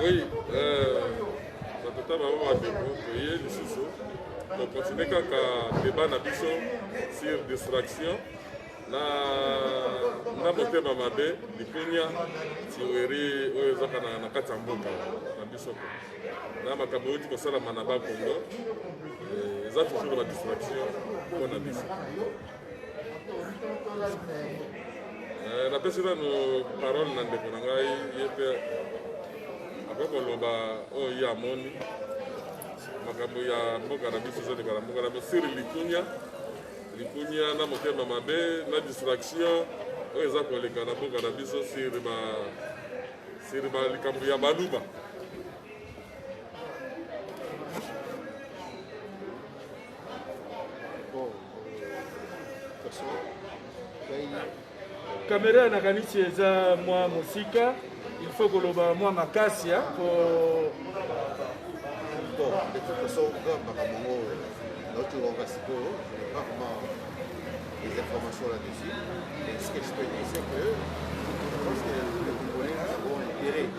Oui, ça va débrouiller les sous. On continue avec un débat sur distraction. Na motema mabe likunya tiweri oyo ezaka na kati ya mboka na biso na makambo oyo tikosalama na bakongo eza toujours ba distraction mpona biso. Napesi nano parole na ndeko na ngai ye mpe akokoloba oyo ye amoni makambo ya mboka na biso ezoleka na mboka na biso siri likunya na motema mabe na distraction oyo eza koleka na mboka na biso siri likambo ya baluba. Caméra nakanisi eza mwa mosika il faut koloba mwa makasi pour de toute façon pas vraiment des informations là-dessus. Et ce que je peux dire, c'est que je pense que les Congolais ont intérêt. Il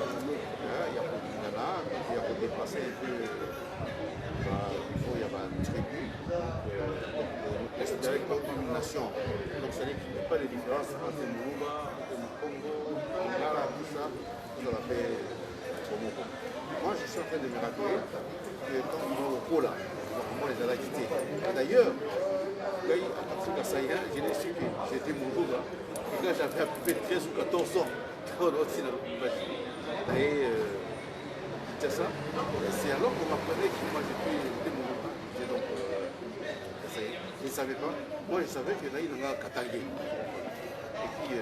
y a pour dépasser un peu, il y a un tribu, considéré comme une nation. Donc ça n'est pas de différence entre le Mouba, le Congo, le Ghana, tout ça, tout ça fait Komoko. Moi je suis en train de me rappeler que quand on est au Kola, comment les a quittés. D'ailleurs, je l'ai su que j'étais Mouba, et quand j'avais à peu près 13 ou 14 ans, on aussi dans le et c'est ça. C'est alors qu'on m'apprenait que moi j'étais Mouba. Donc, je ne savais pas. Moi je savais que là il y a un Katangé. Et puis,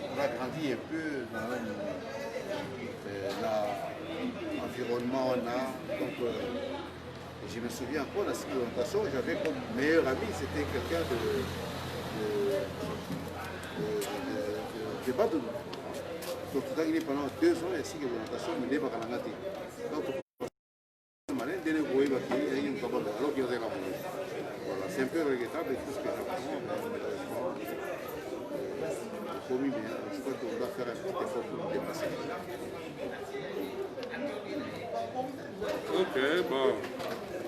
on a grandi un peu dans l'environnement, donc je me souviens encore dans cette orientation, j'avais comme meilleur ami, c'était quelqu'un de Badoun. Donc tout il est pendant 2 ans, ainsi que l'orientation, il est pas dans la tête. Donc alors qu'il y a voilà, c'est un peu regrettable tout ce que j'apprends, mais promis, mais je crois qu'on doit faire un petit effort pour nous dépasser. Ok, bon.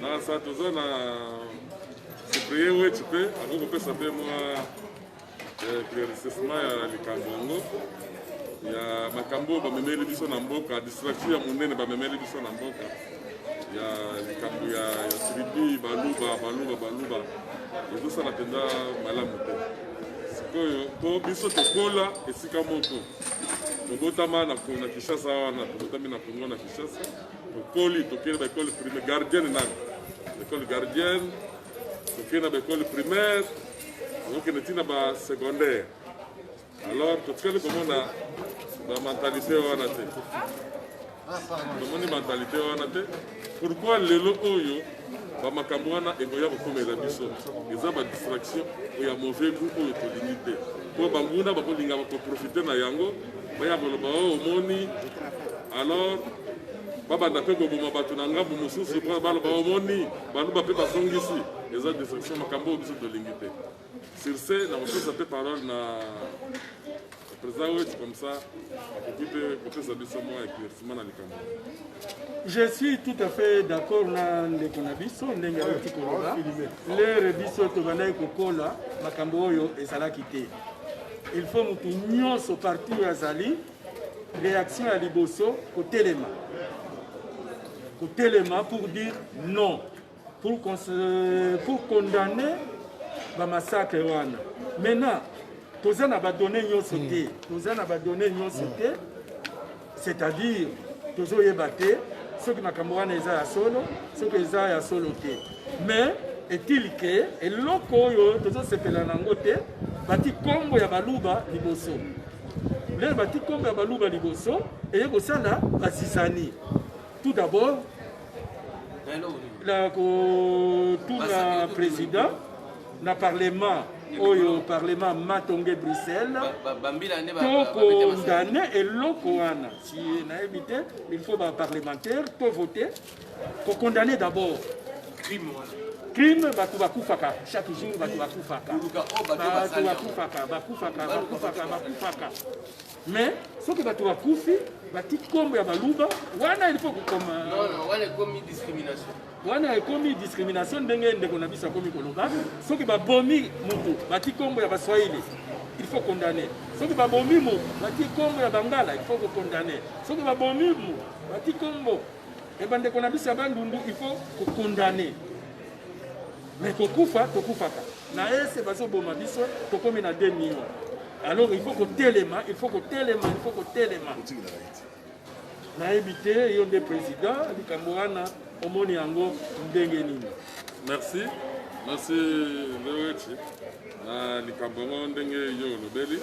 Na sa toza na cyprien wetu mpe akokopesa mpe mwa éclaircissement ya likambo yango ya makambo bamemeli biso na mboka distraction ya monene bamemeli biso na mboka ya likambo ya tribu baluba ezosala mpenza malamu te sikoyo po biso tokola esika moko tobotama na Kinshasa wana tobotami na Congo na Kinshasa tokoli tokende ba école primaire gardienne nani l'école gardienne tokende ba école primaire tokende tina ba secondaire alors tokende komona ba mentalité wana te tomoni mentalité wana te pourquoi lelo oyo bamakambo wana ekoya kokomela biso eza badistraction oyo ya mauvais goût oyo tolingi te mpo banguna bakolinga bakoprofite na yango baya koloba oyo omoni alors babanda mpe koboma bato na ngambu mosusu mpo baloba omoni baluba mpe basongisi eza distraction makambo oyo biso tolingi te sur ce na kopesa mpe parole na président wetu comme ça akoki mpe kopesa biso mwa éclaircissement na likambo. Je suis tout à fait d'accord na ndeko na biso ndenge aloti koloba lere biso tobandaki kokola makambo oyo ezalaki te. Il faut mutu nyonso parti oyo azali réaction ya liboso kotelema pour dire non, pour condamner le massacre. Maintenant, tous les abandonnés c'est-à-dire tous les battés, ceux qui n'ont pas solo, ceux qui ont solo. Mais est-il que et l'oko tous ces pélanangote bati kombo ya baluba liboso. Les bati kombo ya baluba liboso et yeko sala basisani. Tout d'abord, tout le président, le parlement, au parlement Matongé Bruxelles, pour condamner et l'Okoana. Si on a évité, il faut un parlementaire pour voter, pour condamner d'abord. Crime, bakufaka. Chaque jour, bakufaka. Mais soki bato bakufi bati kombo ya baluba wana il faut kokoma wana ekomi discrimination wana ekomi discrimination ndenge ndeko na biso akomi koloba soki babomi moto bati kombo ya baswahili il faut condamner soki babomi mo bati kombo ya bangala il faut kokondamner soki babomi mo bati kombo ebandeko na biso ya bandundu il faut kokondamner mais tokufa tokufaka na ese bazoboma biso tokomi na 2 millions alors il faut kotelema il faut kotelema il faut kotelema nayebi te yo nde président likambo wana omoni yango ndenge nini. Merci Leoeti na likambo yango ndenge yo olobeli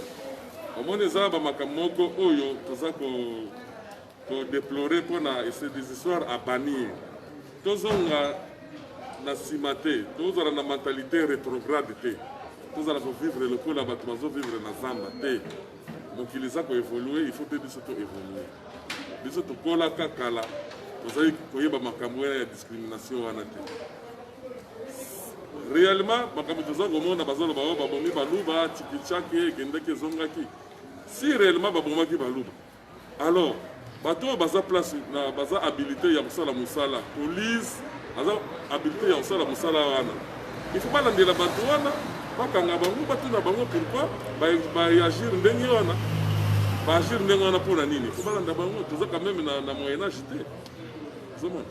omoni eza bamakambo moko oyo toza kodéplore mpona ese des histoires à bannir tozonga na nsima te tozala na mentalité rétrograde te tozala kovivre lokola bato bazovivre na zamba te mokili eza koévolue il faut te biso toévolue biso tokolaka kala tozali koyeba makambo ya discrimination wana te réellement makambo toza komona bazoloba oyo babomi baluba tikichake ekendeki ezongaki si réellement babomaki baluba alors bato oyo baza place na baza habilité ya kosala mosala police aza habilité ya kosala mosala wana il faut balandela bato wana bakanga bango batuna bango pourquoi baagir ndenge wana baagir ndenge wana mpona nini il faut balanda bango toza quand même na moyen âge te ozomona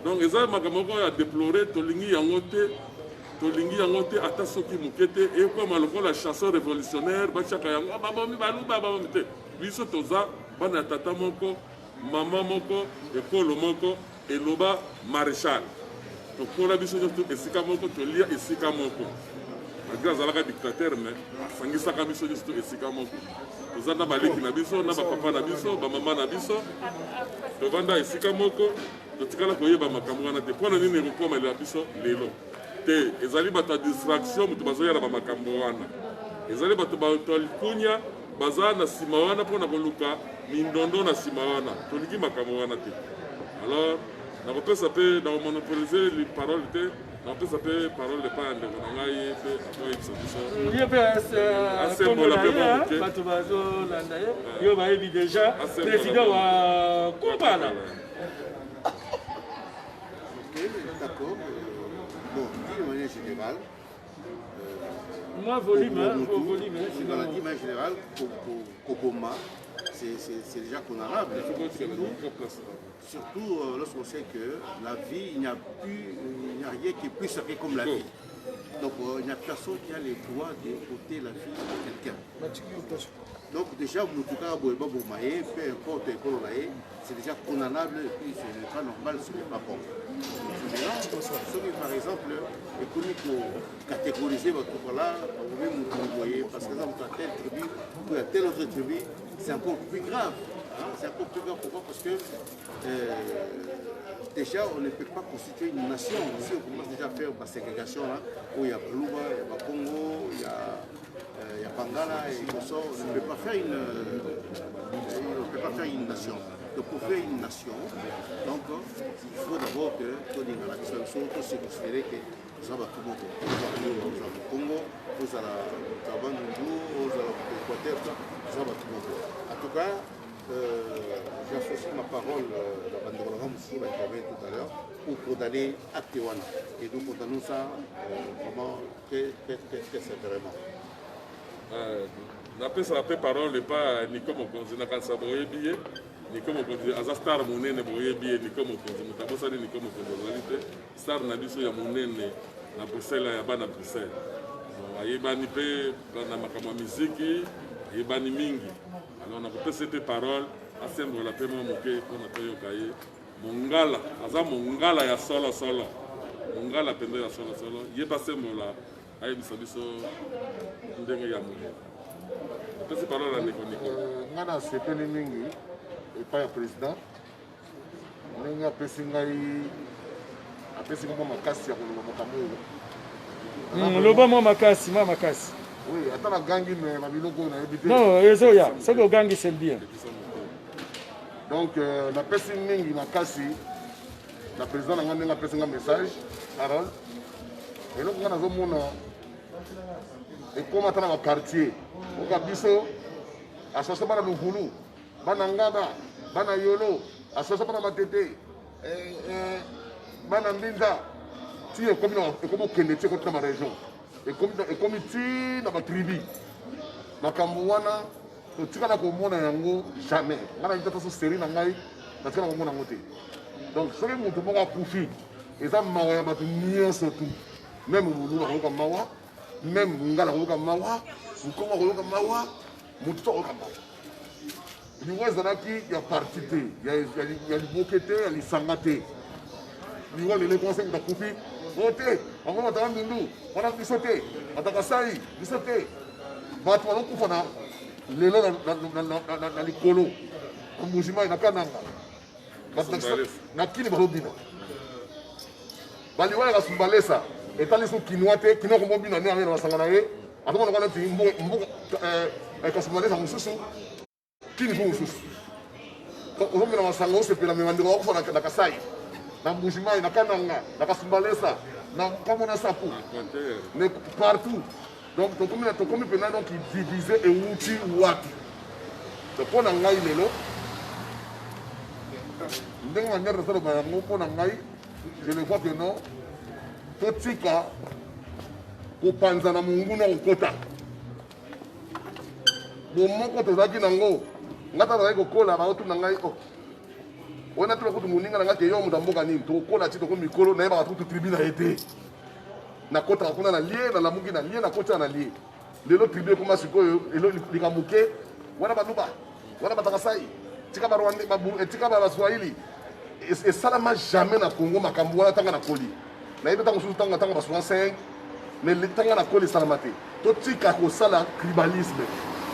donc eza makambo moko ya déploré tolingi yango te ata soki moke te ekoma lokola chanson révolutionnaire batiaka yango babomi baluba babomi te biso toza bana ya tata moko mama moko ekolo moko eloba maréchal tokola biso nyonso esika moko tolia esika moko malgré azalaka dictateur mais asangisaka biso nyonso esika moko toza na baleki na biso na bapapa na biso bamama na biso tovanda esika moko totikala koyeba makambo wana te mpona nini ekokomelela biso lelo te ezali bato ya distraction moto bazoyala bamakambo wana ezali bato bato ya likunya baza na nsima wana mpona koluka mindondo na nsima wana tolingi makambo wana te alors nakopesa mpe nakomonopolize parole te nakopesa mpe parole epai ya ndeko na ngai mpe akoyebisa biso ye mpe kombola ye bato bazolanda ye yo bayebi déjà président wa kobala. D'accord. Bon, d'une manière générale, moi, volume, dans la d'une manière générale, Koboma, c'est déjà honorable. Surtout lorsqu'on sait que la vie, il n'y a rien qui est plus sacré comme la vie. Donc il n'y a personne qui a le droit d'ôter la vie de quelqu'un. Donc déjà, peu importe c'est déjà condamnable et puis ce n'est pas normal, ce n'est pas bon. Maintenant, par exemple, économique catégoriser votre là, vous voyez, parce que dans telle tribu, ou à telle autre tribu, c'est encore plus grave. Hein? C'est encore plus grave pourquoi? Parce que déjà, on ne peut pas constituer une nation. Si on commence déjà à faire la ségrégation, là, où il y a Baluba, il y a Congo, il y a Bangala, et Koso, on ne peut pas faire une nation. Donc pour faire une nation, donc, il faut d'abord que tout le monde se considère que nous avons tout le monde. Nous avons le Congo, nous avons le Bandundu, nous avons l'Équateur, nous avons tout le monde. En tout cas, j'associe ma parole à la bande Moussou, qui avait tout à l'heure, pour condamner Actewana. Et nous condamnons ça vraiment très sévèrement. napesa pe parole epa niko mokonzi nakanisa boyebi ye niko mokonzi aza star monene boyebi ye niko mokonzi moto abosani niko mokonzi azali te star na biso ya monene na Bruxelles ya bana Bruxelles ayebani mpe na makambo ya miziki ayebani mingi alors nakopesa te parole asembola mpe mwa moke mpona toyoka ye mongala aza mongala ya solosolo mongala pendo ya solosolo ye mpe asembola ayebisa biso ndenge ya monene apesi parole ya ndeko niko ngai nasepeli mingi epai ya président ndenge apesi ngai mwa makasi ya koloba makambo oyo loba mwa makasi oui ata nagangi me na biloko oyo nayebi te non ezoya soki ogangi c'est bien donc napesi mingi makasi na président na ngai ndenge apesi nga message Harold eloko ngai nazomona ekoma ata na baquartier oka biso associé bana luvulu bana ngana bana yolo association bana matete bana mbinda ti ekomi okende ti ekoti na baregion ekomi ti na batribi makambo wana totikala komona yango jamais nga na yita so série na ngai natikala komona yango te donc soki moto moko akufi eza mawa ya bato nyonso tu même mulu akoyoka mawa même ngala akoyoka mawa nkongo akoyoka mawa motu to akoyoka mawa liwa ezalaki ya parti te ya liboke te ya lisanga te liwa lelo ekonsengi takufi o te bango bataka mbindu wana biso te bataka sai biso te bato bazokufa na lelo na likolo na mbujimai na kananga na kini bazobina baliwa ya kasumbalesa etali so kinwa te kinwa komobina ne amena basanga na ye atomona kana ti mbuka kasumbalesa mosusu kini fo mosusu ozomena masanga osepela memandeko wakufa na kasai na mbujimai na kananga na kasumbalesa na kamona sapu mais partout donc tokomi mpena donc divise euti watu mpo na ngai lelo ndenge manière tosaloba yango mpo na ngai je le vois que non totika kopanza na monguna kokota bomoko tozalaki nango nga ta tozalaki kokola baotu na ngai wana tula kutu moninga na ngai ke yo moto ya mboka nini tokokola ti toko mikolo nayebaka tutu tribu na ye te nakotaka kuna na lie nalamuki na lie nakotaka na lie lelo tribu ekoma sikoyo elo likamuke wana baluba wana batakasai tika baswahili esalama jamais na congo makambo wana ntanga na koli nayebi ntango mosusu ntanga ba 65 mais ntanga na koli esalama te totika kosala tribalisme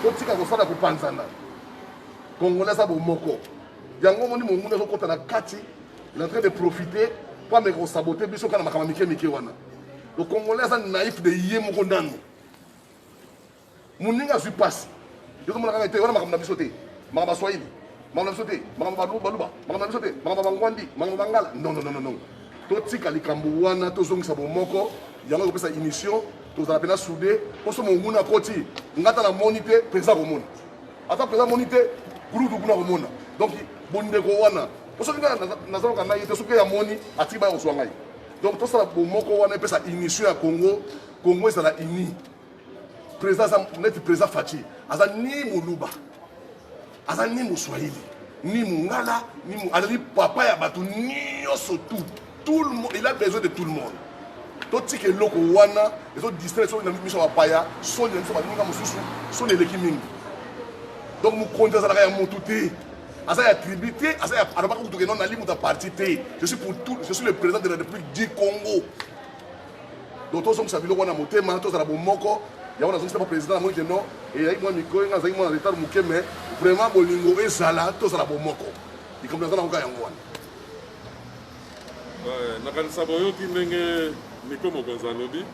totika kosala kopanzana congolais aza bomoko yango moni monguna ezokota na kati il est en train de profiter po ameka kosabote biso kaka na makambo mike wana le congolais aza naïf de ye moko nanu moninga azwi pasi ezomona kaka te wana makambo na biso te makambo baswahili makambo na biso te makambo baluba makambo na biso te makambo bangwandi makambo bangala non totika likambo wana tozongisa bomoko yango ekopesa émission tozala mpena soude poso monguna akoti ngata na moni te mpenza komona ata mpenza moni te kulutu kuna komona donc bondeko wana osoki nazaloka ngai te soki ya moni atiki baya kozwa ngai donc tosala bomoko wana epesa émission ya congo ezala uni président aza neti président faci aza ni moluba aza ni moswahili ni mongala azali papa ya bato nyonso tout le monde il a besoin de tout le monde totika eloko wana ezodistrait soki na miso ya bapaya soni na miso baninga mosusu soni eleki mingi donc mokonzi azalaka ya motu te aza ya tribu te alobaka kutuke non nali moto ya parti te je suis le président de la république du congo donc tozongisa biloko wana motema tozala bomoko yango nazongisa baprésident namoni ke non eyaki mwa mikolo nga azalaki mwana retard moke mais vraiment bolingo ezala tozala bomoko likambo naza nangoka yango wana nakanisa boyoki ndenge niko mokonzi alobi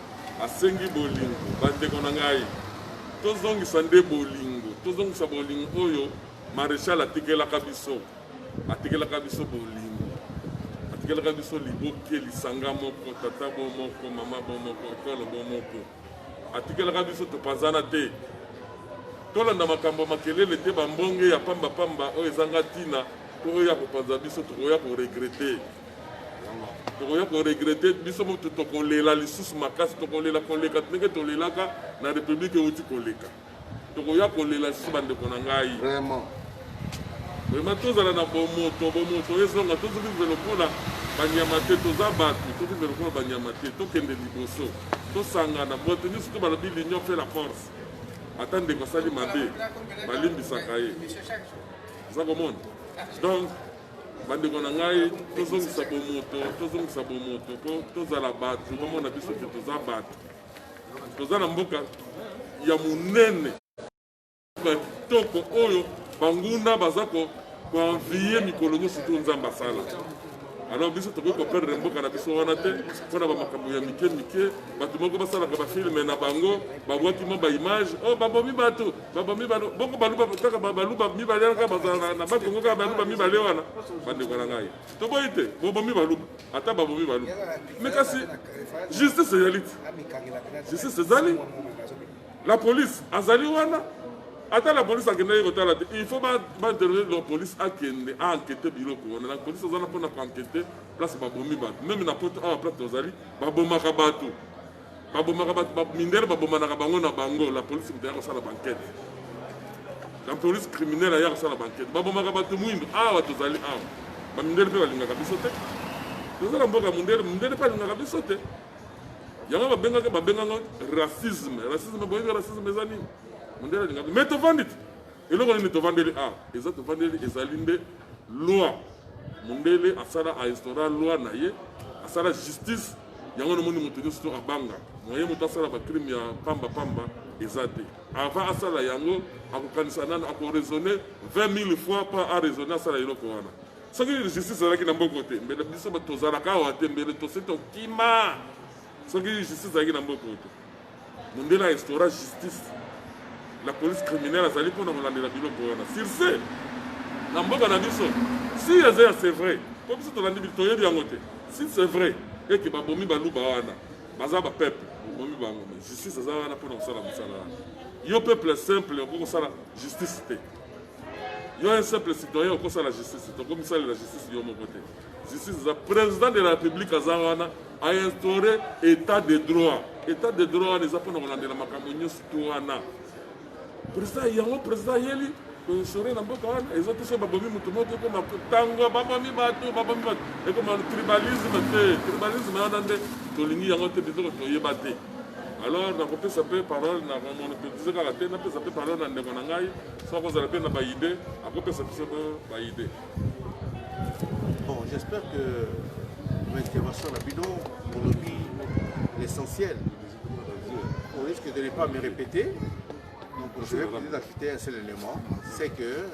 asengi bolingo bandeko na ngai tozongisa nde bolingo tozongisa bolingo oyo maréchal atikelaka biso bolingo atikelaka biso liboke lisanga moko tata bomoko mama bomoko ekolo bomoko atikelaka biso topanzana te tolanda makambo makelele te bambonge ya pambapamba oyo ezanga ntina to oyo ya kopanza biso tokoya koregrete biso moto tokolela lisusu makasi tokolela koleka ndenge tolelaka na république euti koleka tokoya kolela lisusu bandeko na ngai vraiment tozala na bomoto ezonga tozokize lokola banyama te toza bato tokize lokola banyama te tokende liboso tosangana bote nyonso to balobi l'union fait la force ata ndeko asali mabe balimbisaka ye oza komona donc bandeko na ngai tozongisa bomoto po tozala bato bomona biso te toza bato toza na mboka ya monene kitoko oyo banguna baza koanvie mikolo nyonso to nzambe asala alors biso tokoki koperdre mboka na biso wana te mpona bamakambo ya mike bato moko basalaka bafilme na bango babwaki mwa baimage o babomi bato bongo baluba kaka baluba mibale kaka bazala na bakongo kaka baluba mibale wana bandeko na ngai toboyi te bobomi baluba ata babomi baluba me kasi justice ezali te justice ezali la police azali wana Attends, la police a il faut interroger la police à enquêter biloko. La police a enquêter place babomi bat. Même na poto a place tozali baboma kabatu. Baboma kabatu mindere baboma na bango na bango. La police a ça la banquette. La police criminelle a ça la banquette. Baboma kabatu muindo a tozali a. Ba mindere pe balinga kabisote. Tozala mboka mindere pa linga kabisote. Yanga babenga racisme. Racisme boye racisme ezali. Mais tu vends et là on est vendé ils ont vendu les alindés loi mondele asara a instaurer loi naie asara justice yango no moni mutu sto abanga moyen mutu asara ba crime ya pamba ezate avant asala yango akokanisa nana ako raisonner 20 000 fois pas à raisonner asala iloko wana soki justice ezalaki na mboko te mbele biso tozalaka wa te mbele toseto kima soki justice ezalaki na mboko te mondele a instaurer justice. La police criminelle a sali pour nous rendre la bilo pour nous. Sur ce, si c'est vrai, comme si tu l'as dit, si c'est vrai, et que Babomi Balou Bawana, Bazaba peuple, Babomi Bango, justice, c'est ça pour nous faire la musala. Il y a un peuple simple, pour ça la justice. Il y a un simple citoyen, pour ça la justice. Donc, comme ça, la justice, il y a mon côté. Justice, le président de la République a instauré état de droit. État de droit, les apôtres, on a dit la Makamonio Situana. Président yango président yeli ko sore na mboka wana ezoto so babomi mutu moto ko matango babomi bato et comme tribalisme wana nde tolingi yango te bitoko toyeba te alors na kopé ça peut parole na mon peut dire la tête na peut ça peut parole na ndeko na ngai so ko zala pe na ba idée a kopé ça peut ba idée. Bon, j'espère que l'intervention de la bidon pour l'essentiel au risque de ne pas me répéter. Donc, je vais peut-être ajouter un seul élément, c'est que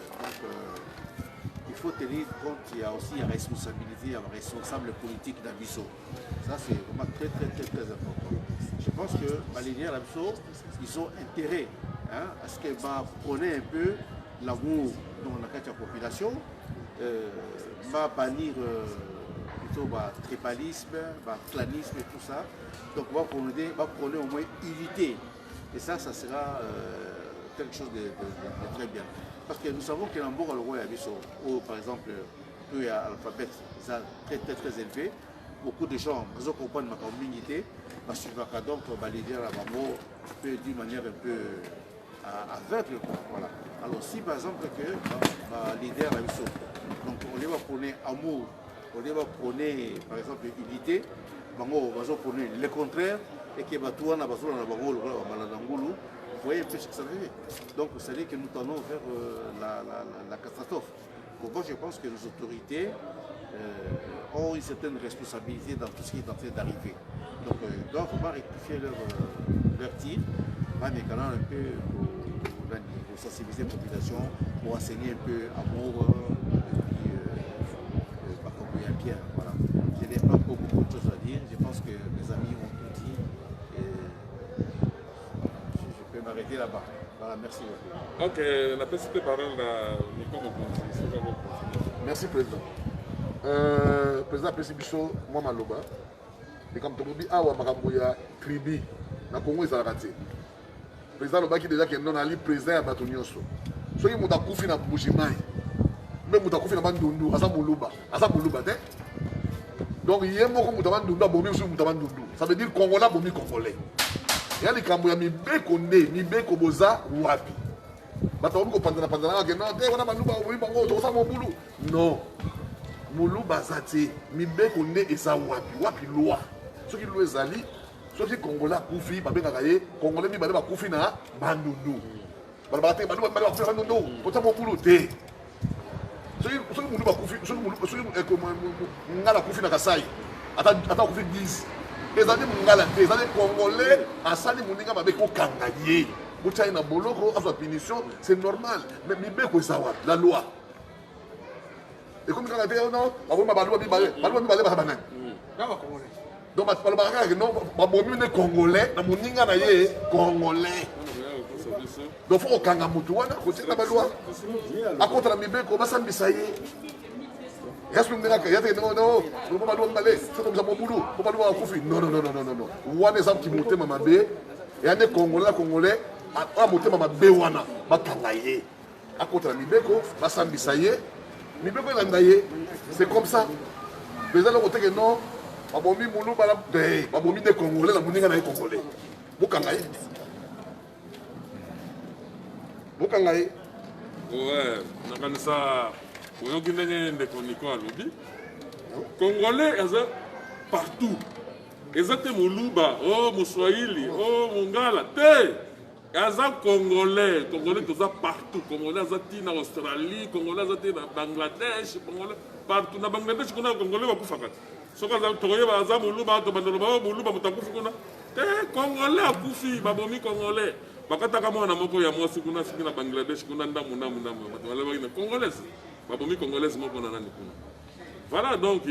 il faut tenir compte qu'il y a aussi une responsabilité, un responsable politique d'Abisso. Ça, c'est vraiment très important. Je pense que Balénier et Abisso, ils ont intérêt à ce qu'elle va prendre un peu l'amour dans la population, va bannir plutôt tribalisme, clanisme et tout ça. Donc, va prendre au moins unité. Et ça sera quelque chose de très bien. Parce que nous savons que dans le roi où par exemple, eux, l'alphabet très élevé, beaucoup de gens comprennent ma communauté, parce que donc, les dire d'une manière un peu aveugle. Voilà. Alors, si par exemple, que les leaders donc on va prôner amour, on va prôner par exemple unité, on va prôner le contraire. Et que vous voyez un peu ce que ça veut dire. Donc, ça veut dire que nous tendons vers la catastrophe. Pourquoi je pense que nos autorités ont une certaine responsabilité dans tout ce qui est en train d'arriver. Donc, ils doivent vraiment rectifier leur tir, mais quand même un peu pour sensibiliser la population, pour enseigner un peu amour, bien. Voilà. Je n'ai pas beaucoup de choses à dire. Je pense que mes amis ont tout dit. Je peux m'arrêter là-bas. Voilà, merci beaucoup. Ok, la petite parole merci, Président. Président Pessibicho, moi, Maloba. Et comme tu dis, awa makamboya tribi na Congo ezalakati. Président Loba qui déjà que non ali président ya bato nyonso. Soki muta kufi na Bujimai. Même muta kufi na Bandundu, asa Muluba te. Donc il y a beaucoup muta Bandundu abomi sur muta Bandundu. Ça veut dire Congolais abomi Congolais. Ya likambo ya mibeko nde, mibeko boza wapi. Bato ko pandana ke non te wana Maluba abomi bango to sa mobulu. Non. Muluba zati mibeko nde esa wapi loi. Soki loi ezali soki Congolais kufi babengaka ye Congolais mibale bakufi na Bandundu. Balabate Maluba bakufi na Bandundu. Pota mobulu te. Soki mulu bakufi soki ngala kufi na Kasai ata kufi 10. Ezali ngala te ezali Congolais asali muninga babeko kangaye. Bouchaï na boloko à sa punition, c'est normal. Mais mibeko esa wapi la loi. Et comme quand on a dit non, on va Baluba Bibale Babanane. Donc, on va Congolais, on va Congolais. Donc, il faut qu'on ait un moutouana, on va Baluba. À contre la Mibeko, on va s'ambisayer. Il y a ce qu'on a dit, non, on va Baluba Balé, c'est comme ça mon boulot, on va Baluba Koufi. Non. On va des gens qui montent ma bé, et un Congolais, on va monter ma bé. bakanga ye akotala mibeko basambisa ye mibeko elanda ye c'est comme ça peza loko teke non babomi mulu bala babomi de congolais na moninga na ye congolais bokanga ye bokanga ye ouais nakanisa oyoki ndenge ndeko niko alobi congolais eza partout eza te moluba o moswahili o mongala te aza congolais toza partout congolais aza ti na australie congolais aza ti na bangladesh congolais partout na bangladesh kuna congolais bakufaka te soki tokoyeba aza moluba to bandelo moluba moto akufi kuna te congolais akufi babomi congolais bakataka mwana moko ya mwasi kuna siki na bangladesh kuna ndamu bato balobaki na congolaise babomi congolaise moko na nani kuna voilà donc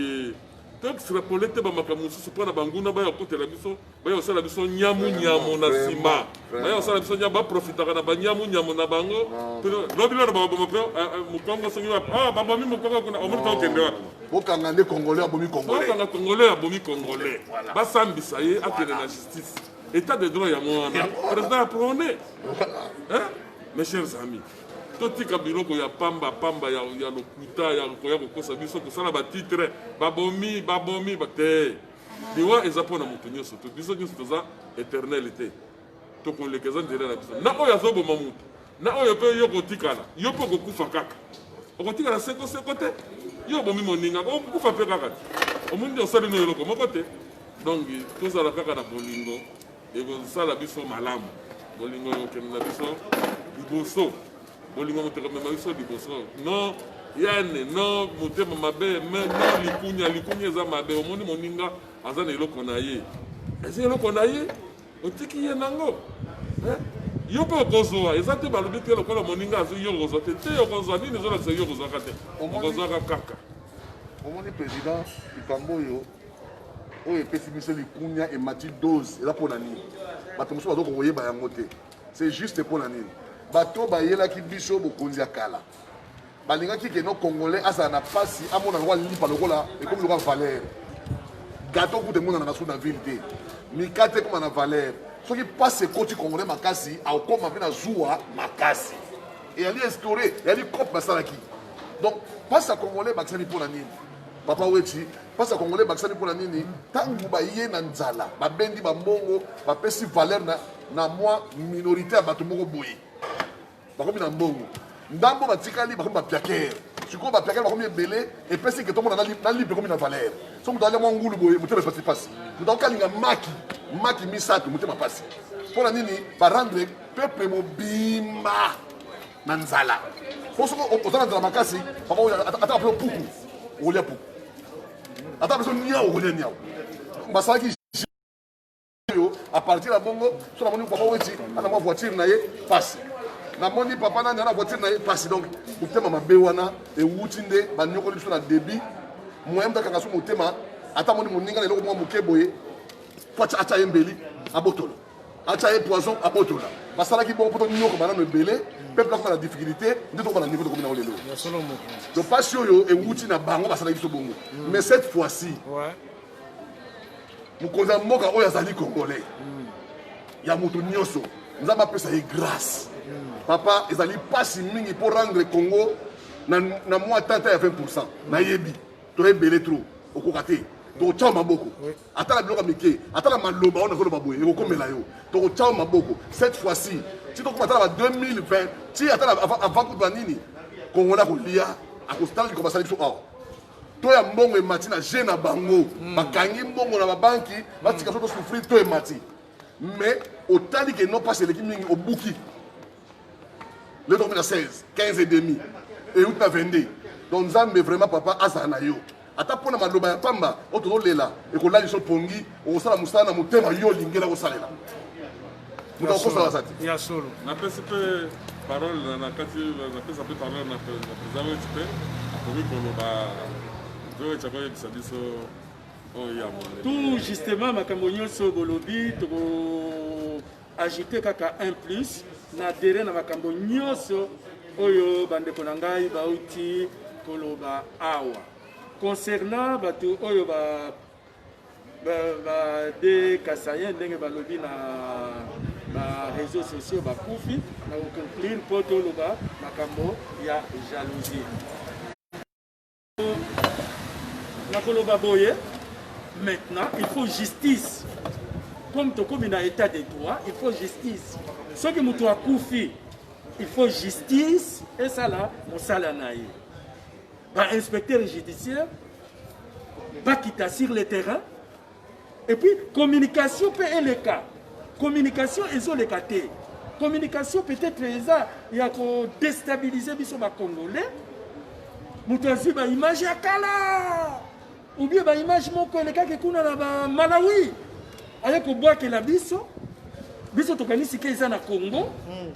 tokisirapole te bamakambo mosusu mpo na banguna bayakotela biso bayosala biso nyamu na nsima bayosala biso nyamu baprofitaka na banyamu na bango lobi lelo baboma mpe mokongo soki babomi mokongo kuna omoni tokende wana bokanga nde congolais abomi bokanga congolais abomi congolais basambisa ye akende na justice état de droit yango wana président aprone mes chers amis totika biloko ya pamba ya lokuta ya koya kokosa biso kosala batitre babomi te liwa eza mpo na moto nyonso to biso nyonso toza éternel te tokoleka eza nzela na biso na oyo azoboma moto na oyo mpe yo kotikala yo mpe okokufa kaka okotikala sekoseko te yo obomi moninga okokufa mpe kaka te omoni osali no eloko moko te donc tozala kaka na bolingo ekosala biso malamu bolingo okende na biso liboso bolingo motekamema biso liboso non yane non motema mabe non likunya eza mabe omoni moninga aza na eloko na ye eza eloko na ye otiki ye nango yo mpe okozwa eza te balobi te lokola moninga azwi yo okozwa te okozwa nini ezolakisa yo okozwaka te okozwaka kaka omoni président likambo oyo epesi biso likunya emati dose eza mpo na nini bato mosusu baza kokoyeba yango te c'est juste mpo na nini bato bayelaki biso bokonzi ya kala balingaki keno congolais azala na pasi amona yango alipa lokola ekomi lokola valeur gato kuta emonana na ville te mikate ekoma na valeur soki pasi ekoti congolais makasi akokoma mpe na zuwa makasi eyali instauré eyali cope basalaki donc pasi ya congolais bakisani mpo na nini papa weti pasi ya congolais bakisani mpo na nini ntango baye na nzala babendi bambongo bapesi valeur na mwa minorité ya bato moko boye bakomi na mbongo ndambo batikali bakomi bapiakere sikoyo bapiakere bakomi ebele epesi ke tomona na libre ekomi na valeur so moto alia mwa ngulu boye motema epasi pasi moto akokalinga maki misato motema pasi mpo na nini barendre peuple mobimba na nzala po soki oza na nzala makasi ataka mpe puku okolia puku ataka mpe so niao okolia niao basalaki oyo a partir ya bongo so namoni papa weti ana mwa voiture na ye pasi namoni papa nani ana voiture na ye pasi donc motema mabe wana ewuti nde banyokoli biso na débit moyen moto akanga so motema ata moni moninga na eloko mwa moke boye po atya ye mbeli abotola atya ye poison abotola basalaki bongo mpo tonyoko banano ebele peuple akoma na difficulté nde tokoma na niveau tokomi nango lelo to pasi oyo ewuti na bango basalaki biso bongo mais cette fois-ci mokonzi ya mboka oyo azali congolais ya moto nyonso nzambe apesa ye grâce papa ezali mpasi mingi mpo rendre congo na mwa tata ya 20% nayebi toyebele trop okoka te tokotya maboko ata na biloko mike ata na maloba oyo nazoloba boye ekokomela yo tokotya maboko cette fois-ci ti tokoma ata na ba 2020 ti ata avant kutu banini congolais akolia akostala liko basali biso awa to ya mbongo emati na je na bango bakangi mbongo na babanki batika so tosouffrir to emati mais otali ke non pas eleki mingi obuki le tokomi na 16 15 et demi euti na 22 donc nzambe vraiment papa azala na yo ata mpo na maloba ya pamba oyo tozolela ekolali so pongi okosala mosala na motema yo olingela kosalela moto akosala sa te ya solo napesi mpe parole na kati napesa mpe parole na président weti mpe akomi koloba zoyetya koyebisa biso oyo ya monene tout justement makambo nyonso bolobi tokoagite kaka 1 plus na dere na makambo nyonso oyo bandeko na ngai bauti koloba awa concernant bato oyo de kasayen ndenge balobi na réseaux sociaux bakufi na conclure po toloba makambo ya jalousie. Na koloba boye, maintenant il faut justice. Comme tokomi na état de droit, il faut justice. Ce qui mutu akufi, il faut justice et ça là, mosala na ye. Ba inspecteur judiciaire, ba quitter sur le terrain. Et puis communication peut être le cas. Communication ils ont le cas. Communication peut-être il y a déstabiliser biso ba congolais. Mutu azi ba image ya kala. Ou bien ba image moko le cas ke kuna na ba Malawi. Avec au bois que la biso tokanisi ke eza na Congo,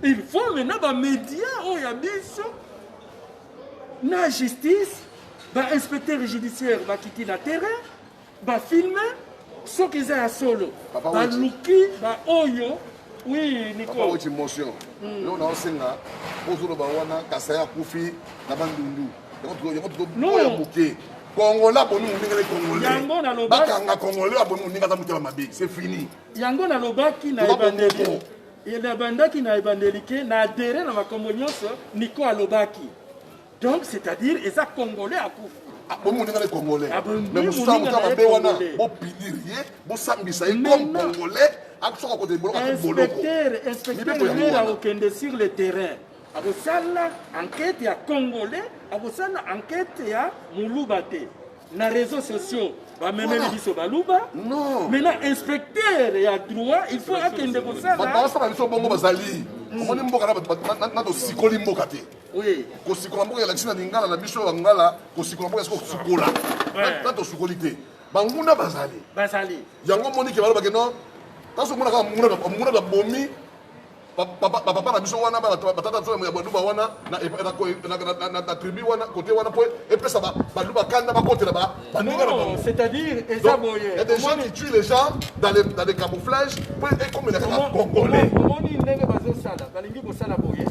il faut maintenant ba médias o ya biso na justice, ba inspecteur judiciaire ba kiti na terrain, ba filmer ce qu'ils a solo. Ba luki ba oyo. Oui, Nico. Papa ochi motion. Nous na osenga ozolo ba wana kasaya kufi na bandundu. Non. Congolais bonu ngele Congolais. Bakanga Congolais bonu ninga za mutela mabe. C'est fini. Yango na lobaki na ebandeli. Il a bandaki na ebandelike na adhéré na makombo nyonso Nico alobaki. Donc c'est-à-dire eza Congolais akufi. Bonu ninga les Congolais. Mais musa muta mabe wana bo pilier, bo sambisa comme Congolais. Inspecteur Mera okende sur le terrain. Abosala enquête ya Congolais, abosala enquête ya Muluba te. Na réseaux sociaux, ba memeli biso baluba. Non. Maintenant inspecteur ya droit, il faut akende bosala. Ba ça biso bongo bazali. Omoni mboka na to sikoli mboka te. Oui. Ko sikola mboka ya lakina lingala na biso ngala, ko sikola mboka siko sikola. Na to sikoli te. Banguna bazali. Bazali. Yango moni ke baloba ke non. Taso mona ka muna da bomi. Papa na biso wana batata so ya baluba wana na tribu wana côté wana po et puis ça va baluba kanda ba côté là-bas. Non, c'est-à-dire Ezaboye. Il y a des gens qui tuent les gens dans des camouflages pour être comme les Congolais. Moni ndenge bazo sala, balingi bo sala boye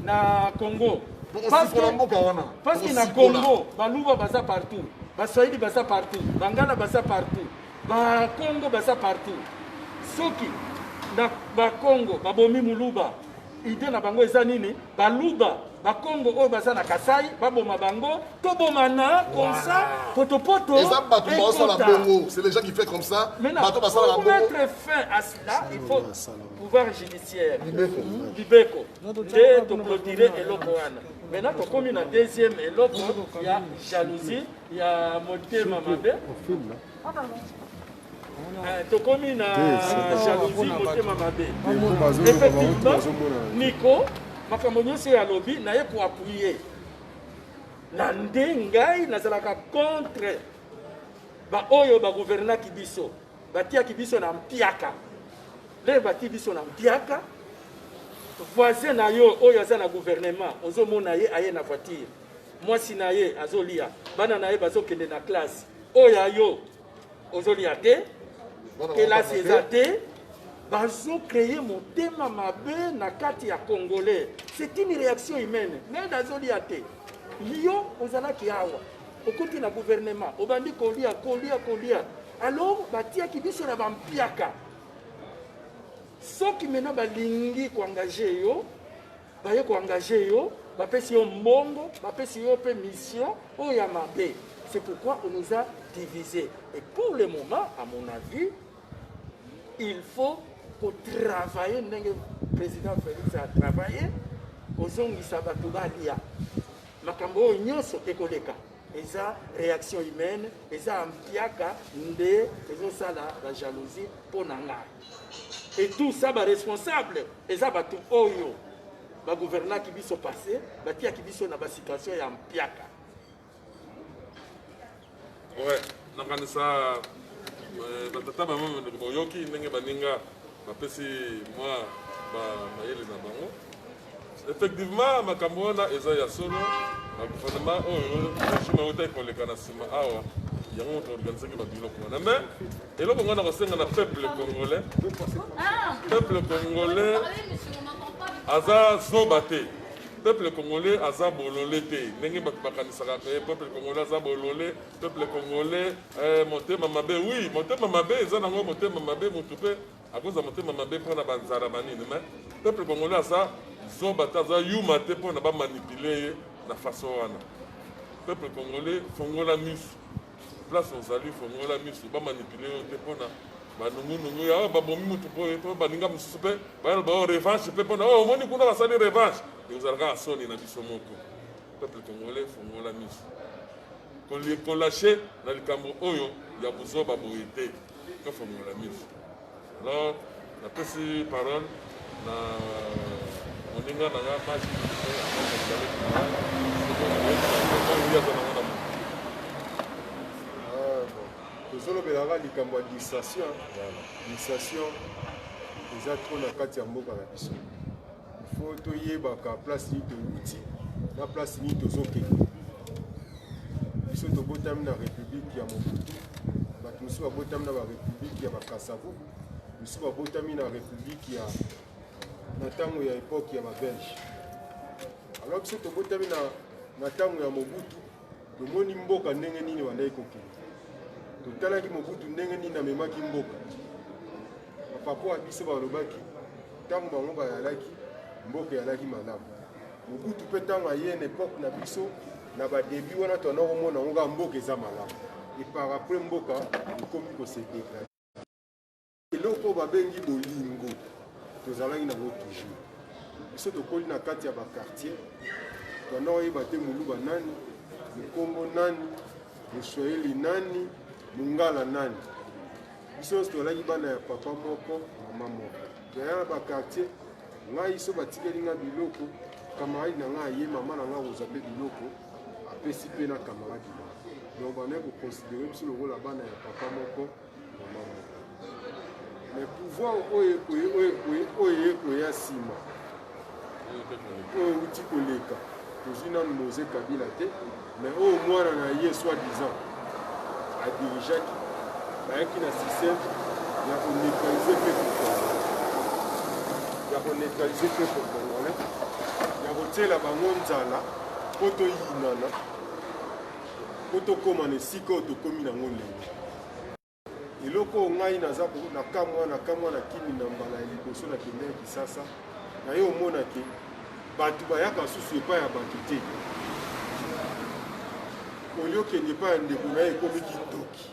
na Congo. Parce que na Congo, baluba baza partout. Baswahili baza partout, Bangala baza partout. Ba Congo baza partout. Soki na ba Congo babomi muluba ide na bango eza nini baluba ba Congo oyo baza na Kasai baboma bango tobomana comme ça poto c'est les gens qui font comme ça. Pour mettre fin à cela il faut pouvoir judiciaire libeko de to clôturer eloko wana. Maintenant tokomi na deuxième eloko ya jalousie ya motema mabe. Tokomi na jalousie motema mabe. Effectivement, Nico, makambo nyonso ya lobi na ye ko appuyer. Na ndengai nazalaka contre ba oyo ba gouvernement kibiso. Batia kibiso na mpiaka. Le bati biso na mpiaka. Voisin na yo oyo aza na gouvernement, ozomona ye aye na voiture. Mwasi na ye azolia. Bana na ye bazokende na classe. Oyo yo ozolia te. Kelasi eza te, bazo créer motema mabe na kati ya Congolais. C'est une réaction humaine. Mais nazolia te. Yo ozalaki awa. Okoti na gouvernement, obandi kolia. Alors batia kibiso na bampiaka. Soki mena balingi ko engager yo, baye ko engager yo, bapesi yo mbongo, bapesi yo pe mission o ya mabe. C'est pourquoi on nous a divisés. Et pour le moment, à mon avis, il faut travailler, le président Félix a travaillé, aux ongisa batubalia. Makambo nyonso ekoleka. Eza réaction humaine, eza ampiaka nde ezo sala la jalousie pour nanga. Et tout ça ba responsable, eza batu oyo ba gouvernement qui biso passé, batia qui biso na ba situation ya ampiaka. Ouais, nakanisa batata mama boyoki ndenge baninga bapesi moi mayele na bango. Effectivement makambo wana eza ya solo na gouvernement oyo régime oyo ekoleka na nsima awa yango moto organise ke babiloko wana mais eloko ngo na kosenga na peuple congolais aza zoba te. Peuple congolais aza bololé te ndenge bato bakanisaka pe peuple congolais aza bololé peuple congolais motema mabe oui motema mabe eza nango motema mabe motu pe akoza motema mabe mpona banzala banini mais peuple congolais aza zoba taza yuma te mpo na bamanipule ye na façon wana. Peuple congolais fongola miso place ozali fongola miso bamanipule yo te mpo na banungunungu ya babomi mutu mpo baninga mosusu mpe bayala bao revanche mpe mpo na oyo omoni kuna basali revanche ekozalaka asoni na biso moko. Peuple congolais fongola miso kolashe na likambo oyo ya buzoba boye te tofongola miso. Alors napesi parole na moninga na nga masi tozolobelaka likambo ya distraction eza tro na kati ya mboka na biso. Ifo toyebaka place nini towuti na place nini tozokende. Biso tobotami na république ya Mobutu, bato mosusu babotami na barépublique ya bakasavu, mosusu babotami na république ya na ntango ya époque ya babelge. Alors biso tobotami na ntango ya Mobutu, tomoni mboka ndenge nini bandaki kokende. Totalaki Mobutu ndenge nini amemaki mboka. Bapapa biso balobaki ntango bango bayalaki mboka eyalaki malamu. Mobutu mpe ntango aye na époque na biso na badebi wana tona komona ngo mboka eza malamu. Et par après mboka ekomi kose dégrade. Eloko babengi bolingo tozalaki nango toujours. Biso tokoli na kati ya bakartier tona oyeba te muluba nani, mukongo nani, muswahili nani, mungala nani. Biso tolaki bana ya papa moko mama moko. Toya na bakartier ngai so batikeli nga biloko camarade na nga ye mama na nga kozape biloko apesi mpe na camarade na. Donc on est considéré biso lokola bana ya papa moko mama moko. Mais pouvoir oyo ekoya nsima oyo uti koleka tozwi nanu Moïse Kabila te, mais oyo mwana na ye soi-disant adirigeaki bayaki na système ya koneutralize mpe congolais ya kotiela bango nzala mpo toyinana mpo tokóma na esika oyo tokómi nango lelo. Eloko oyo ngai naza nakamwa na kini na mbala ya liboso na kende ya Kisasa na ye omonaki bato bayaka susu epai ya bato te. Oyo okende epai ya ndeko na ye ekomi kitoki.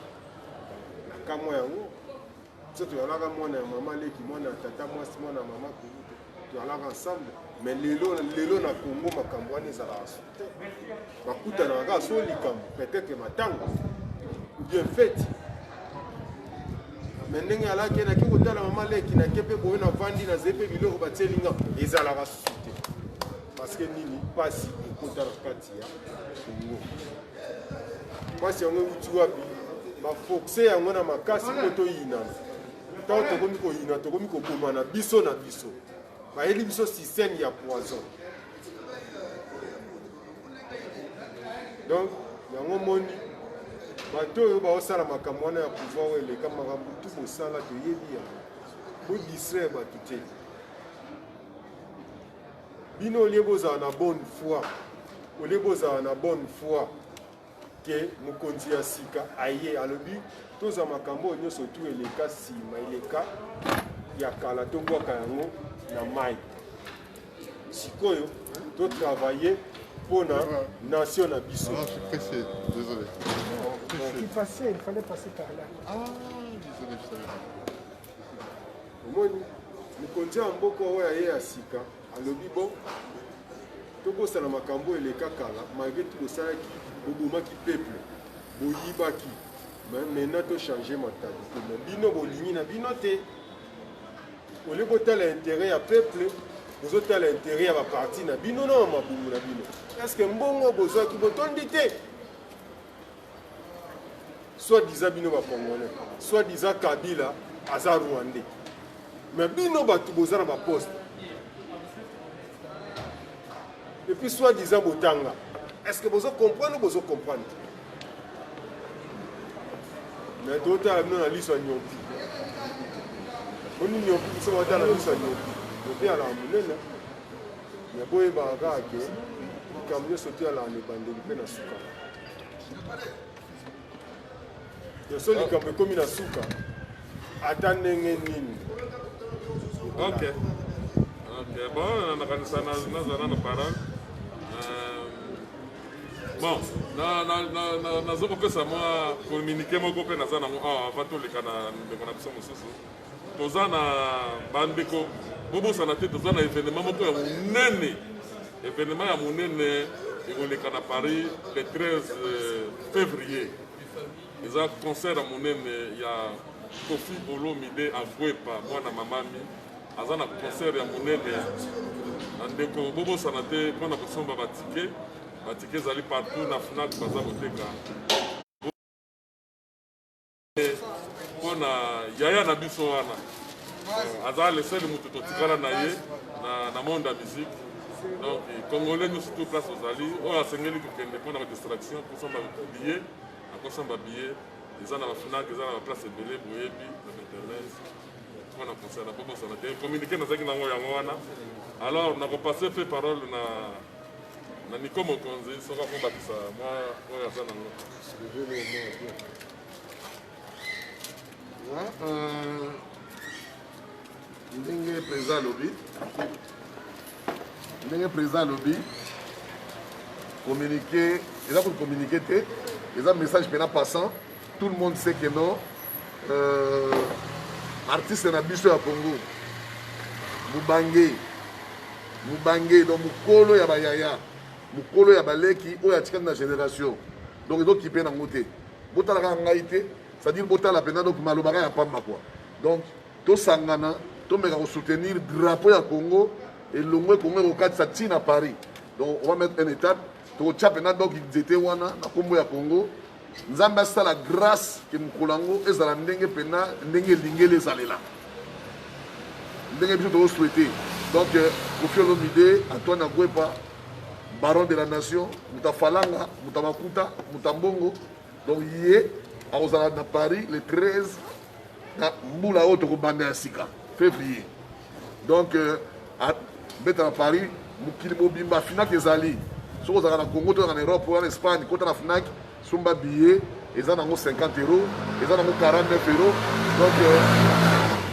Nakamwa yango so toyalaka mwana ya mama leki, mwana ya tata mwasi, mwana ya mama kurutu, toyalaka ensemble. Mais lelo na Congo makambo wana ezalaka su te. Bakutanaka kaka so likambo peut-être matanga ou bien fête. Mais ndenge alaki naki kotala mama leki nake mpe boye na vandi na zepe biloko batielinga ezalaka susu te. Parce que nini pasi ekota na kati ya Congo. Pasi yango euti wapi bafoxe yango na makasi mpo toyinana. Ntango tokomi koyina tokomi kobomana biso na biso. Bayeli biso système ya poison. Donc yango moni bato oyo baosala makambo wana ya pouvoir oyo eleka makambo tu bosala toyebi yango bodistraire bato te. Bino olie bozala na bonne foi ke mokonzi ya sika aye alobi toza makambo oyo nyonso tu eleka nsima eleka ya kala tobwaka yango na mai. Sikoyo totravaille pour la nation na biso. Non, je suis pressé, désolé. Il fallait passer par là. Ah, désolé, je savais pas. Omoni mokonzi ya mboka oyo aye ya sika alobi bo tokosala makambo eleka kala malgré tout bosalaki bobomaki peuple boyibaki mais maintenant tochange mentalité. Mais bino bolingi na bino te olie botala intérêt ya peuple bozotala intérêt ya baparti na bino na mabumu na bino. Est-ce que mbongo bozwaki botondi te soit disant bino bacongolais soit disant Kabila aza rwandais. Mais bino bato boza na baposte et puis soit disant botanga. Est-ce que bozo comprendre ou bozo comprendre? Mais totala bino na liso ya nyompi oni nyompi biso batala na liso ya nyompi nyompi ala munene ya boyebaka kaka ke likambo nyonso toyalaka na ebandeli mpe na suka nyonso likambo ekomi na suka ata ndenge nini. Ok. Ok, bon, nakanisa nazana na parole. Bon, nazo kopesa mwa communiqué moko mpe naza nango awa avant toleka na ndeko na biso mosusu. Toza na bandeko bobosana te, toza na événement moko ya monene. Événement ya monene ekoleka na Paris le 13 février. Eza concert ya monene ya Kofi Olomide Agwepa mwana mamami. Aza na concert ya monene ndeko bobosana te mpona kosomba batike. Batike ezali partout na FNAC baza koteka. Mpona yaya na biso wana aza leseli moto totikala na ye na monde ya musique. Donc congolais nyonso tout place ozali oyo asengeli kokende mpona badistraction kosomba billet akosomba billet eza na bafnac eza na baplace ebele boyebi na internet mpona concert na bobosana te communiqué nazalaki nango yango wana. Alors nakopase mpe parole na Nico Mokonzi soki akobatisa mwa oyo aza nango. Ndenge président lobby communiqué, ils ont communiqué, ils ont un message maintenant passant. Tout le monde sait que non, artiste na biso ya Congo, Mubange, donc Mukolo ya bayaya, Mukolo ya baleki, oya tika na génération. Donc ils ont kippé na ngote. Bota la ngaité, c'est-à-dire bota la pena donc malobara ya pamba quoi. Donc to sangana, to meka soutenir drapeau ya Congo. Et le moins qu'on met au cadre ça tient à Paris. Donc on va mettre une étape. Donc donc ils étaient wana na Congo ya Congo. Nous avons ça la grâce que nous colango et ça la ndenge pena ndenge lingele zalela. Ndenge biso to souhaiter. Donc Kofi Olomide, Antoine Agwepa, baron de la nation, Mutafalanga, Mutamakuta, Mutambongo. Donc hier à Ozala na Paris le 13 na Mbula Oto Bande ya Sika février. Donc beta na Paris mukili mobimba FNAC ezali soko za na Congo to en Europe ou en Espagne kota na FNAC sumba billet eza nango 50 €, eza nango 49 €. Donc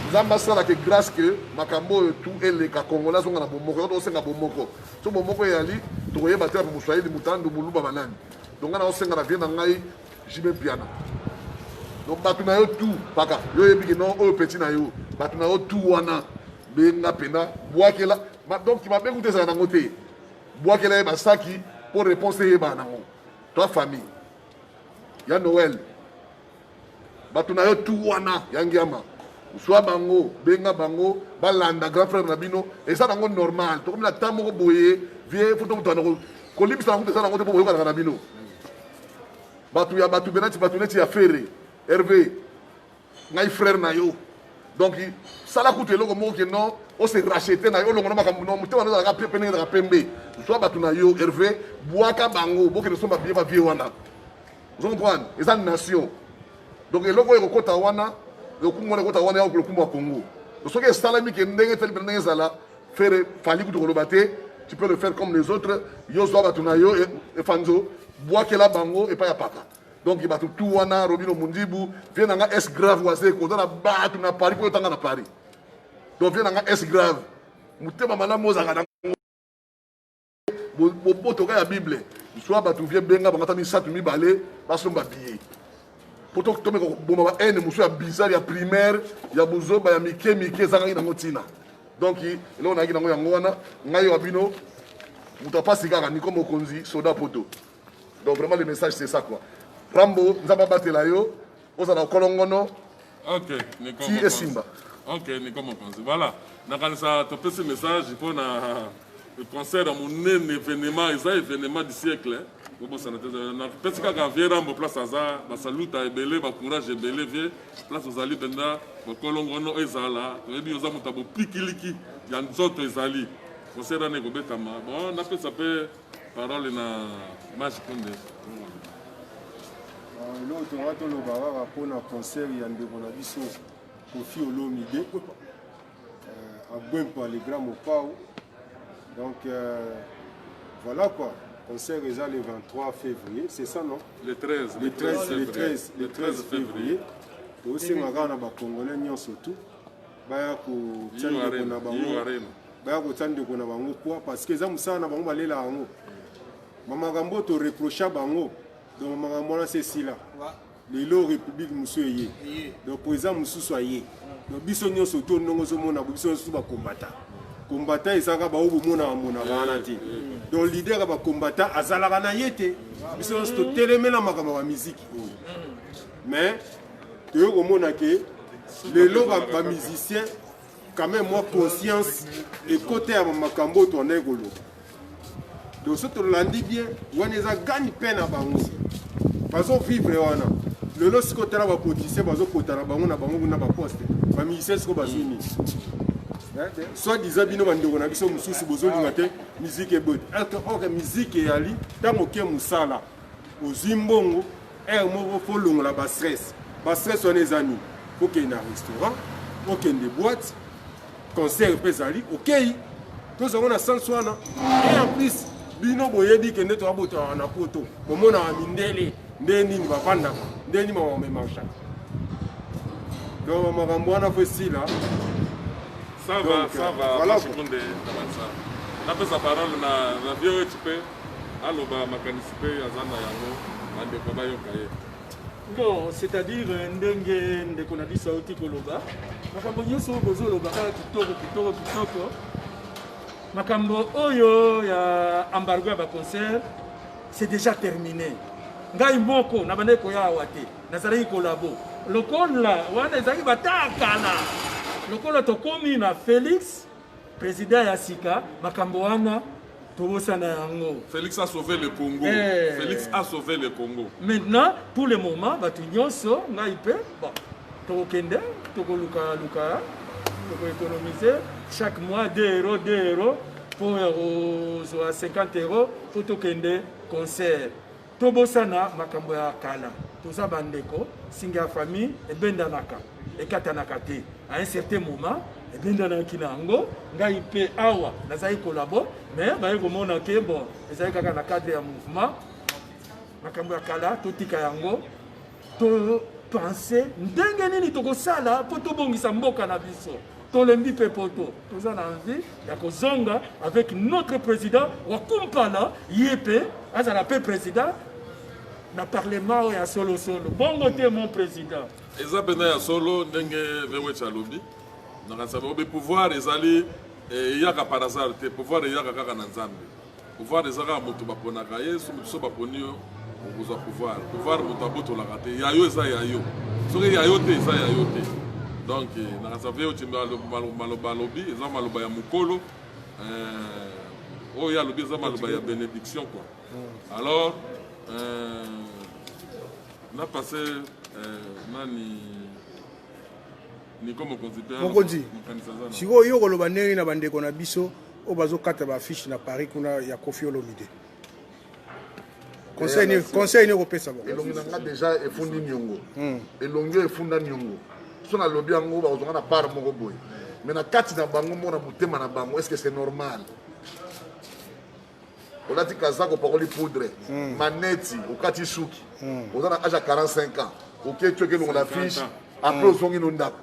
nzamba sala que grâce que makambo tout eleka Congolais zonga na bomoko to senga bomoko so bomoko yali to yeba te mu Swahili mutandu muluba banani donc na osenga na vie na ngai jibe piana. Donc batu na yo tout paka yo yebi que non o petit na yo batu na yo tout wana benga pena boakela. Donc tu m'as bien écouté ça dans côté. Bois qu'elle est basaki pour répondre à banango. Toi famille. Ya Noël. Batuna yo tout wana yangiama. Soit bango, benga bango, balanda grand frère Nabino et ça dango normal. To comme la tamo boye, vie photo mutano. Kolim ça ngute ça dango te boye ka Nabino. Batu ya batu benati batu neti ya ferré. Hervé. Ngai frère na yo. Donc ça la coûte le mot que non on s'est racheté na yo longo na makambo muté wana za ka pene za pembe soit batuna yo Hervé boaka bango boke ne somba bien vie wana vous comprenez les nation donc eloko eko kota wana le kungo kota wana ya ko kumba Congo donc ce que salami ke ndenge tel ndenge zala faire fali kuto kolobate tu peux le faire comme les autres yo soit batuna yo e fanzo boaka la bango et pas ya paka. Donc il va tout wana Robino Mundibu vient nga S grave wase ko na batu na Paris pour tanga na Paris. Donc vient nga S grave. Mutema mana moza nga boto ka ya Bible. Soit batu vient benga bangata mi satu mi balé basomba billet. Poto to me ko boma ba ene musu ya bizarre ya primaire ya buzoba ya mike zanga ina ngotina. Donc il on a ngi yango wana ngai wabino mutapasi kaka ni comme Mokonzi soda poto. Donc vraiment le message c'est ça quoi. Rambo, nzamba batela yo, ozala kolongono. Ok, Nico. Ti esimba. Ok, Nico Mokonzi. Voilà. Nakanisa to pese message pour na le concert à mon événement, ils ont événement du siècle. Bobo sanate na pese ka vie Rambo place aza, ba saluta ebele, ba courage ebele vie, place ozali benda, ba kolongono ezala, yebi oza mutabo pikiliki, ya nzoto ezali. Concert na ko betama. Bon, na pese pe parole na Maji Konde. L'autre rato le barara pour un concert il y a un biso Kofi Olomide à Bwempa les grands Mopao. Donc voilà quoi, concert est le 23 février, c'est ça non? Le 13 février. Aussi magana ba Congolais surtout baya ko tchanga na bango baya kotia ndeko na bango poa parce que eza mosala na bango balela yango bamakambo toreprocha bango donc makambo wana se esila lelo république mosusu eye donc président mosusu aye donc biso nyonso to ndongo ozomona biso nyonso bakombata kombata ezalaka bao bomonaka wana te donc leader ya bakombata azalaka na ye te biso nyonso totelemela makambo ya bamiziki oyo mais toyo komona ke lelo bamusicien quand même moi conscience ekote ya bamakambo toanda ekoloba donc so tolandi bien wana eza gagne peine na bango bazovivre wana lelo sikoyo tala bapoliticien bazokota na bango kuna baposte bamusicien sikoyo bazwi nini soit disant bino bandeko na biso mosusu bozolinga te musique eboti or musique eyali ntango oke mosala ozwi mbongo ere moko fo longola bastress wana eza nini okende na restaurant okende boîte concert mpe ezali okei tozango na sens wana et en plus bino boyebi kende toabotaka na poto komonaka mindele nde nini bavandaka nde nini bamemashaka donc makambo wana fo esila. Ça va, voilà. Napesa parole na vieux tu peux aloba makanisipe azana yango ande ko bayoka ye. Non, c'est-à-dire ndenge ndeko na biso auti koloba makambo nyonso bozoloba kaka kitoko makambo oyo ya embargo ya baconcert c'est déjà terminé. Ngai moko na bandeko ya awate nazali kolabo lokola wana ezali batakana lokola tokomi na Félix président ya sika makambo wana tobosana yango. Félix a sauvé le Congo. Félix a sauvé le Congo. Maintenant pour le moment batu nyonso ngai pe bon tokende tokoluka toko économiser chaque mois 2 euros pour 50 € pour tokende concert tobosana makambo ya kala toza bandeko singa famille ebendanaka ekatanaka te à un certain moment ebendanaki na yango ngai mpe awa nazali kolabo mais baye komona ke bon ezali kaka na cadre ya mouvement makambo ya kala totika yango topense ndenge nini tokosala mpo tobongisa mboka na biso tolembi mpe poto toza na envie ya kozonga avec notre président wakumpala ye mpe azala mpe président na parlement ya solo bongo te mon président eza pena ya solo ndenge vewe chalobi nakasaba obe pouvoir ezali yaka par hasard te pouvoir yaka kaka na nzambe pouvoir ezaka moto baponaka ye so baponi yo okozwa pouvoir moto abotolaka te yayo eza yayo soki yayo te eza yayo te donc nakasaba vewe chimba maloba alobi eza maloba ya mokolo oyo alobi eza maloba ya bénédiction quoi alors na passé mokonzi sikoyo yo koloba ndenge na bandeko na biso oyo bazokata baafishe na Paris kuna ya Koffi Olomide conseil ni kopesa bango elongi na nga déjà efundi niongo elongi efunda niongo so na lobi yango bakozonga na part moko boye mais na kati na bango moko na motema na bango est-ce que c'est normal olati kazako pakoli poudre maneti okati suki oza na âge ya 45 ans oketi oke elongo na fiche après ozongi no ndako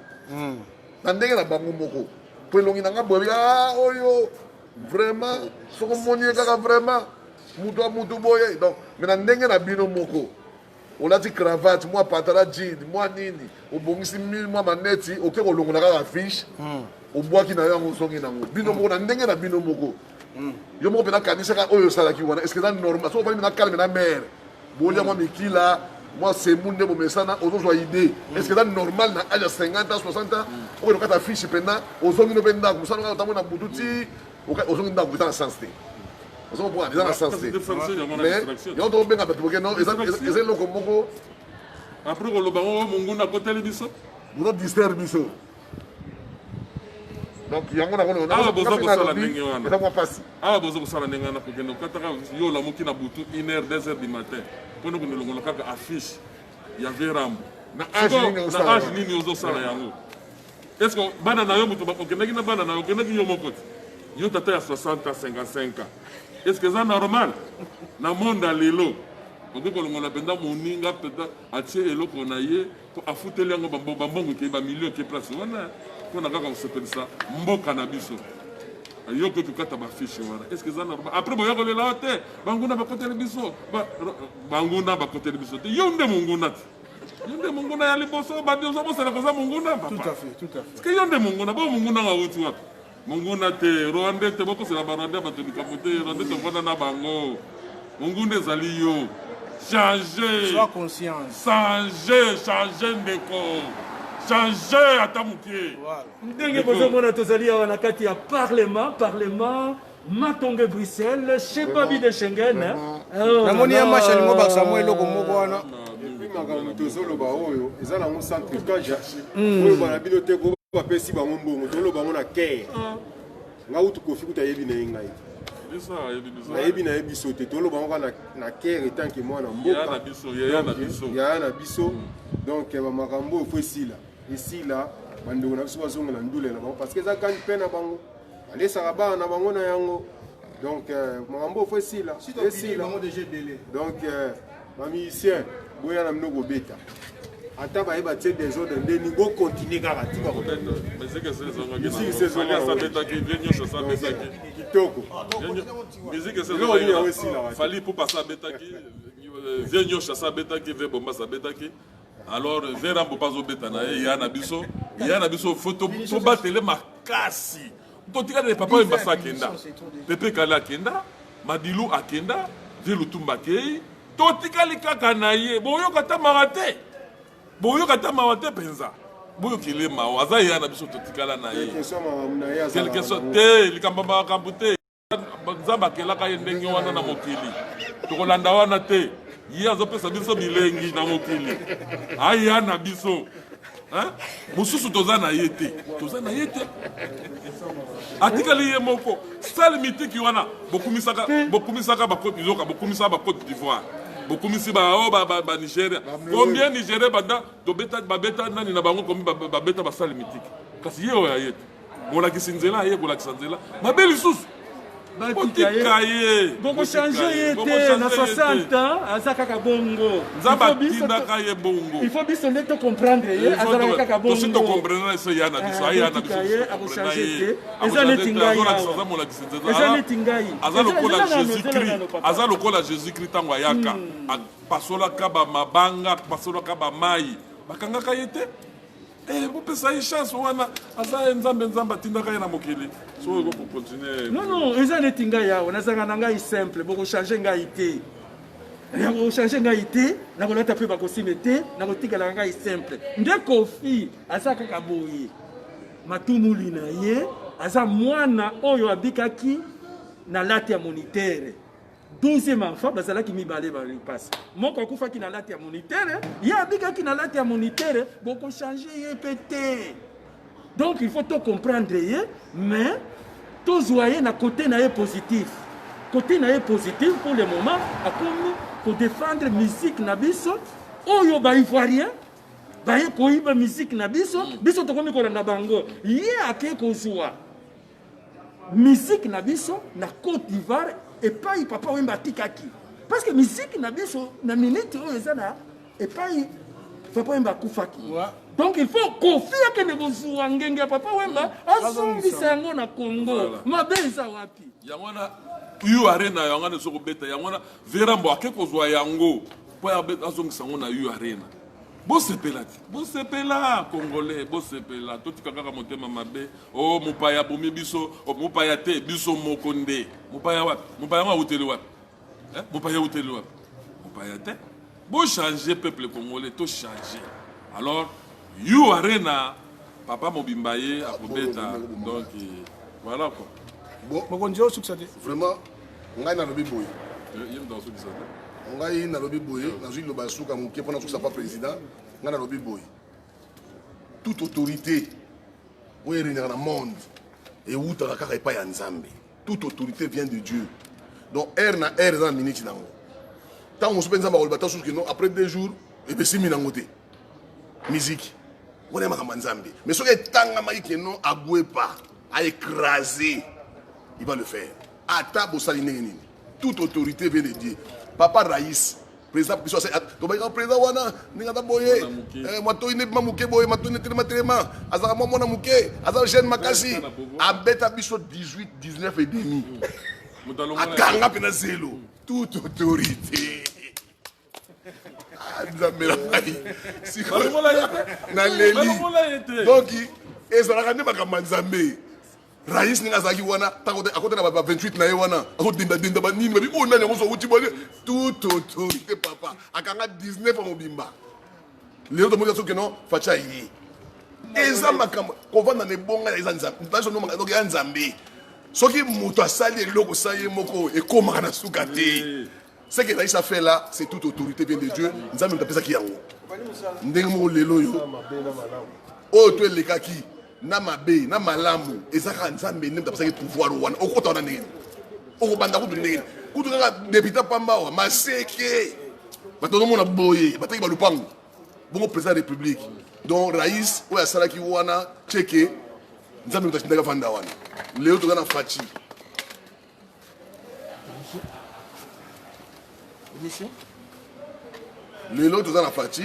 na ndenge na bango moko po elongi na nga boyebi oyo vraiment soko moni ye kaka vraiment mutu a mutu boye donc mais na ndenge na bino moko olati cravate mwa patala jean mwa nini obongisi mwa maneti oke kolongola kaka fiche obwaki na yo yango ozongi nango bino moko na ndenge na bino moko yo moko mpena kanisaka oyo osalaki wana est-ce que eza normal soko ofali mena calme na mare bolia mwa mikila mwa semu nde bomesana ozozwa idée est-ce que eza normal na age ya 50 ans 60 ans okoki okata fiche mpena ozongi no mpe ndako mosala kaka otambo na butu ti ozongi ndako eza na sens te ozomopona eza na sens te mais yango tokobenga bato boke non eza eloko moko après koloba ngo monguna akoteli biso bozo distraire biso donc yango awa boza kosala ndenge wana mwa pasi awa boza kosala ndenge wana kokende okataka yo olamuki na butu 1h 2h du matin mpona kondelongola kaka affiche ya verambo na age nini ozosala yango est ce que bana na yo moto okendaki na bana na yo okendaki yo moko te yo tata ya 60 55 ans est ce que eza normal na monde ya lelo okoki kolongola mpenza moninga mpenza atie eloko na ye po afuteli yango bambongo ke bamilio ke place wana mpona kaka kosepelisa mboka na biso yo ko kata ba fiche wana est-ce que ça normal après boya ko lela te banguna ba côté biso banguna ba côté biso te yo nde munguna te yo nde munguna ya liboso ba dio so sala ko za munguna papa Tout à fait. est-ce que yo nde munguna bo munguna nga uti wapi munguna te Rwanda te boko sala ba Rwanda ba to nikapote Rwanda to vana na bango munguna ezali yo changer Sois conscience. changer ndeko changer ata mukie Voilà. ndenge bozomona tozali awa na kati ya parlement matonge Bruxelles chez Babi de Schengen namoni ya masha lingo bakisa mo eloko moko wana epuis makambo tozoloba oyo eza nango centre kaja oyo bana bino te ko bapesi bango mbongo toloba bango na kere nga utu kofi kuta yebi na ye ngai nayebi na ye biso te toloba bango na kere etanke mwana mboka yaya na biso donc bamakambo oyo fo esila bandeko na biso bazonga na ndule na bango parce que eza kani mpe na bango alesaka bana na bango na yango donc makambo oyo fo esila donc bamusicien boya na bino kobeta ata bayeba tie desordre ndeni bokontinue kaka kitoko fali mpo pasa abetaki vie nyonso asa abetaki vie bombasa abetaki alors vie rambo mpo azobeta na ye ya na biso fo tobatele makasi totikana papa oyo mbasa akenda pepe kale akenda madilu akenda vie lutumba akei totikali kaka na ye boyoka tamaka te mpenza boyokele mao aza ya na biso totikala na ye quelque soit te likambo makambo te nzambe akelaka ye ndenge wana na mokili tokolanda wana te ye azopesa biso bilengi na mokili aya na biso mosusu toza na ye te atikali ye moko sale mitiki wana bokumisaka bacote d'ivoire bokumisi bao ba Nigeria combien Nigeria banda babeta nani na bango combien babeta basali mitiki kasi ye oya ye molakisi nzela ye kolakisa nzela mabe lisusu botika ye boko changer ye te na 60 ans aza kaka bongo nzambe atindaka ye bongo il faut biso nde tocomprendre ye azalaka kaka bongo tosi tocomprendre so ya na biso aya na biso akochange te eza neti ngai eza neti ngai aza lokola Jésus-Christ ntango ayaka apasolaka bamabanga apasolaka bamai bakangaka ye te bopesa ye chance wana aza ye nzambe atindaka ye na mokili so oyo kokontinue non eza neti ngai awa nazanga na ngai simple bokochange ngai te nakochange ngai te nakolata mpe bakosime te nakotikalaka ngai simple nde Kofi aza kaka boye matumuli na ye aza mwana oyo abikaki na lati ya monitere 12e enfant bazalaki mibale balipasi moko akufaki na lati ya monitere ye abikaki na lati ya monitere bokochange ye mpe te donc il faut tocomprendre ye mais tozwa ye na côté na ye positif pour le moment akomi kodéfendre musique na biso oyo baivoirien baye koyiba musique na biso tokomi kolanda bango ye ake kozwa musique na biso na Côte d'Ivoire epai papa wemba atikaki parce que musique na biso na minute oyo eza na epai papa wemba akufaki donc il faut Kofi akende kozwa ngenge ya papa wemba azongisa yango na Congo mabe eza wapi yango wana yu arena yango wana ezokobeta yango wana verambo ake kozwa yango mpo azongisa yango na yu arena bosepela congolais bosepela totika kaka motema mabe o mopaya bomi biso mopaya te biso moko nde mopaya wapi mopaya ngo awuteli wapi mopaya te bochange peuple congolais tochange alors yu arena papa mobimba ye akobeta donc voilà quoi mokonzi osukisa te vraiment ngai nalobi boye ye mda osukisa te ngai nalobi boye nazwi liloba suka moke mpona sukisa pa président ngai nalobi boye toute autorité oyo erenaka na monde eutaka kaka epai ya nzambe toute autorité vient de Dieu donc aire na aire eza na miniti nango ntango mosu mpe nzambe akoloba ta susu keno après 2 jours epesimi nango te musique wana makambo ya nzambe mais soki etangamaki keno agwepa aécrasé il va le faire ata bosali ndenge nini toute autorité vient de Dieu papa Raïs président biso tobayika président wana ninga ta boye matoi ne mamuke boye matoi ne telema azaka mwana muke azaka jeune makasi abeta biso 18 19 et demi akanga pena zelo toute autorité nzambe na ngai na leli donc ezalaka nde makambo ya nzambe rais ninga azalaki wana akota na ba 28 na ye wana akodendadenda banini babi oyo nani yango sowuti bone toute autorité papa akanga 19 ya mobimba lelo tomoni soki no facha ye eza makambo kovanda na ebonga eza nzambe ya nzambe soki moto asali eloko sa ye moko ekomaka na suka te ce que Raïs a fait là c'est toute autorité vient de Dieu nzambe mutapesaki yango ndenge moko lelo yo oyo to elekaki na mabe na malamu ezaka nzambe nde mutapesaki pouvoir wana okota wana ndenge okobanda kutu ndenge kutu kaka député pambawa maseke bato ozomona boye bataki balupango bongo président de la république donc Raïs oyo asalaki wana cheke nzambe mutashindaka fanda wana leo toza na faci lelo toza na faci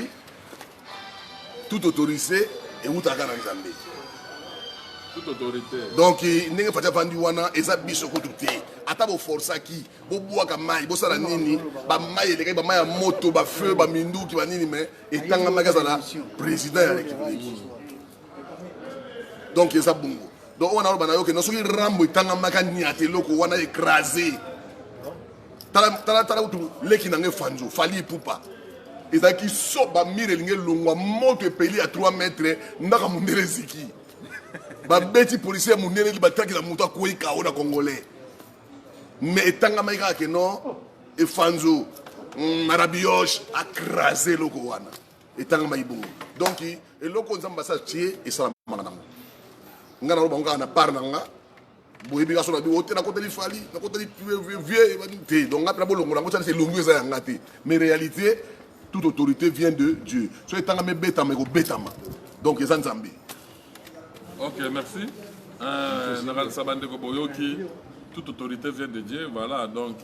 tout autorisé eutaka na nzambe donc ndenge faci afandi wana eza biso kutu te ata boforsaki bobwaka mai bosala nini bamai elekaki bamai ya moto bafeu baminduki banini me etangamaki azala président ya république donc eza bongo donc wana aloba na yo keno soki rambo etangamaka niata eloko wana écrasé tala kutu leki nange fanzo fali epupa ezalaki so bamire elingi elongwa moto epeli ya 3 mètres ndaka mondele eziki babeti policier ya mondele eli batakela moto akwei kao na congolais mais etangamaki kaka keno efanzo arabioche acrasé eloko wana etangamaki bongo donc eloko nzambe basa tie esalamaka nango nga na loba nga na part na nga boyebi ka sona bi ote na koteli fali na koteli vieux te donc nga pena bolongola ngo c'est longu eza yanga te mais réalité toute autorité vient de Dieu so etanga me betama ko betama donc eza nzambe. OK, merci. Na sabande ko boyoki toute autorité vient de Dieu, voilà, donc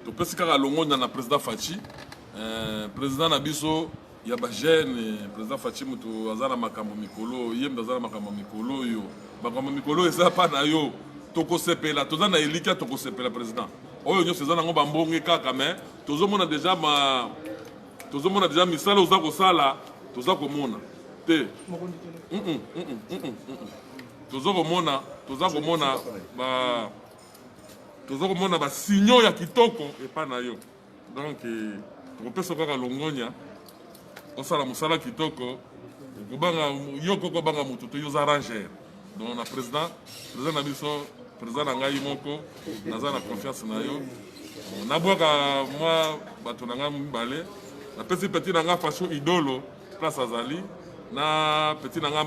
to pesika ka longonya na président Fachi président na biso ya ba jeune président Fachi mutu azana makambo mikolo yemba azana makambo mikolo yo makambo mikolo eza pa na yo tokosepela tozana elika tokosepela président oyo nyo sezana ngo bambonge kaka mais tozomona déjà misala oza kosala toza komona te toza komona ba signaux ya kitoko epa na yo donc tokopesa kaka longonya osala musala kitoko okobanga yo koko banga mutu to yoza ranger donc na président na biso président na ngai moko naza na confiance na yo nabwaka mwa bato na ngai mibale napesi petit na ngai fashion idolo place azali na petit na ngai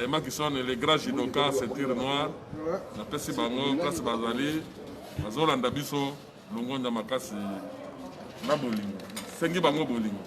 Makison les grands judoka ceinture noire napesi bango place bazali bazolanda biso longonya makasi na bolingo sengi bango bolingo